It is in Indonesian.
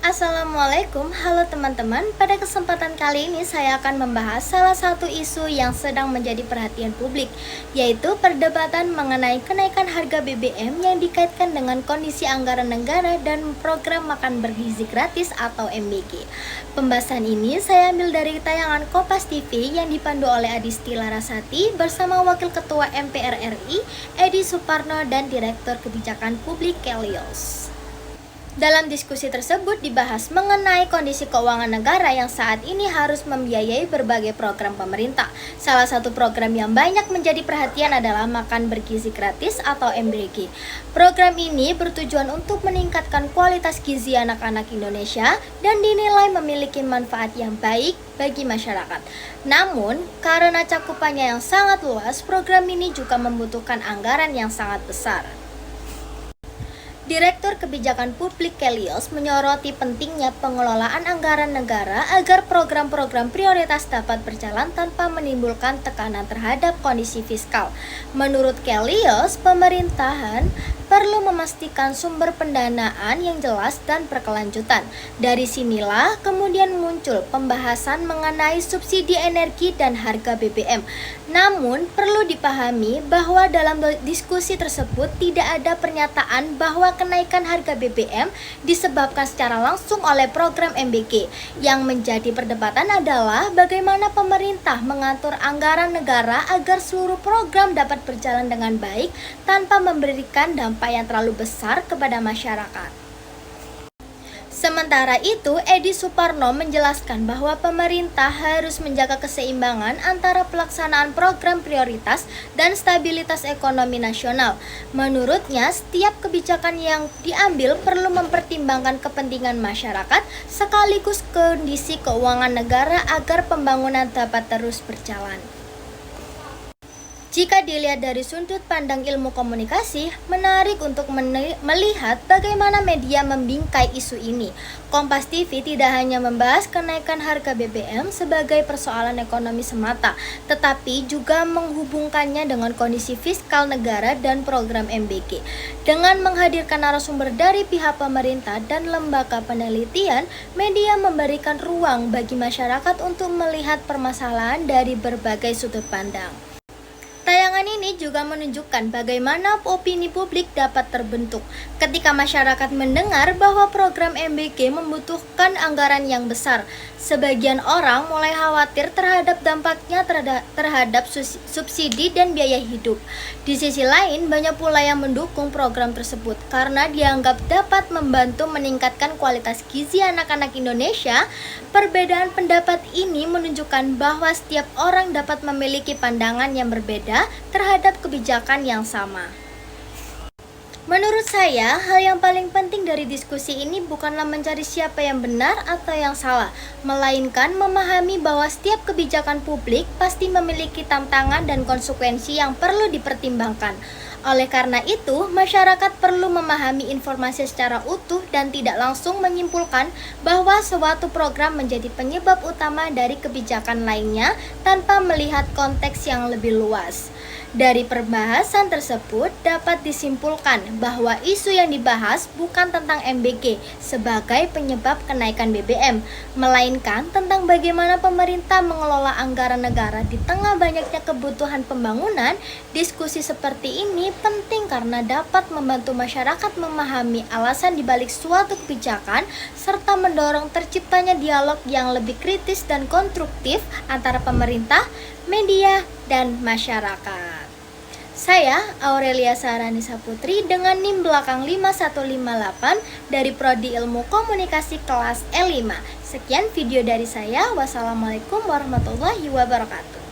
Assalamualaikum, halo teman-teman. Pada kesempatan kali ini saya akan membahas salah satu isu yang sedang menjadi perhatian publik, yaitu perdebatan mengenai kenaikan harga BBM yang dikaitkan dengan kondisi anggaran negara dan program makan bergizi gratis atau MBG. Pembahasan ini saya ambil dari tayangan Kompas TV yang dipandu oleh Adisti Larasati bersama Wakil Ketua MPR RI Edi Suparno dan Direktur Kebijakan Publik Kelios. Dalam diskusi tersebut dibahas mengenai kondisi keuangan negara yang saat ini harus membiayai berbagai program pemerintah. Salah satu program yang banyak menjadi perhatian adalah Makan Bergizi Gratis atau MBG. Program ini bertujuan untuk meningkatkan kualitas gizi anak-anak Indonesia dan dinilai memiliki manfaat yang baik bagi masyarakat. Namun, karena cakupannya yang sangat luas, program ini juga membutuhkan anggaran yang sangat besar. Direktur Kebijakan Publik Kelios menyoroti pentingnya pengelolaan anggaran negara agar program-program prioritas dapat berjalan tanpa menimbulkan tekanan terhadap kondisi fiskal. Menurut Kelios, pemerintahan perlu memastikan sumber pendanaan yang jelas dan berkelanjutan. Dari sinilah kemudian muncul pembahasan mengenai subsidi energi dan harga BBM. Namun, perlu dipahami bahwa dalam diskusi tersebut tidak ada pernyataan bahwa kenaikan harga BBM disebabkan secara langsung oleh program MBG. Yang menjadi perdebatan adalah bagaimana pemerintah mengatur anggaran negara agar seluruh program dapat berjalan dengan baik tanpa memberikan dampak yang terlalu besar kepada masyarakat. Sementara itu, Edi Suparno menjelaskan bahwa pemerintah harus menjaga keseimbangan antara pelaksanaan program prioritas dan stabilitas ekonomi nasional. Menurutnya, setiap kebijakan yang diambil perlu mempertimbangkan kepentingan masyarakat sekaligus kondisi keuangan negara agar pembangunan dapat terus berjalan. Jika dilihat dari sudut pandang ilmu komunikasi, menarik untuk melihat bagaimana media membingkai isu ini. Kompas TV tidak hanya membahas kenaikan harga BBM sebagai persoalan ekonomi semata, tetapi juga menghubungkannya dengan kondisi fiskal negara dan program MBG. Dengan menghadirkan narasumber dari pihak pemerintah dan lembaga penelitian, media memberikan ruang bagi masyarakat untuk melihat permasalahan dari berbagai sudut pandang. Tayangan ini juga menunjukkan bagaimana opini publik dapat terbentuk ketika masyarakat mendengar bahwa program MBG membutuhkan anggaran yang besar. Sebagian orang mulai khawatir terhadap dampaknya terhadap subsidi dan biaya hidup. Di sisi lain, banyak pula yang mendukung program tersebut karena dianggap dapat membantu meningkatkan kualitas gizi anak-anak Indonesia. Perbedaan pendapat ini menunjukkan bahwa setiap orang dapat memiliki pandangan yang berbeda terhadap kebijakan yang sama. Menurut saya, hal yang paling penting dari diskusi ini bukanlah mencari siapa yang benar atau yang salah, melainkan memahami bahwa setiap kebijakan publik pasti memiliki tantangan dan konsekuensi yang perlu dipertimbangkan. Oleh karena itu, masyarakat perlu memahami informasi secara utuh dan tidak langsung menyimpulkan bahwa suatu program menjadi penyebab utama dari kebijakan lainnya tanpa melihat konteks yang lebih luas. Dari pembahasan tersebut dapat disimpulkan bahwa isu yang dibahas bukan tentang MBG sebagai penyebab kenaikan BBM, melainkan tentang bagaimana pemerintah mengelola anggaran negara di tengah banyaknya kebutuhan pembangunan. Diskusi seperti ini penting karena dapat membantu masyarakat memahami alasan dibalik suatu kebijakan serta mendorong terciptanya dialog yang lebih kritis dan konstruktif antara pemerintah, media, dan masyarakat. Saya Aurelia Saharanisa Putri dengan NIM belakang 5158 dari Prodi Ilmu Komunikasi kelas L5. Sekian video dari saya. Wassalamualaikum warahmatullahi wabarakatuh.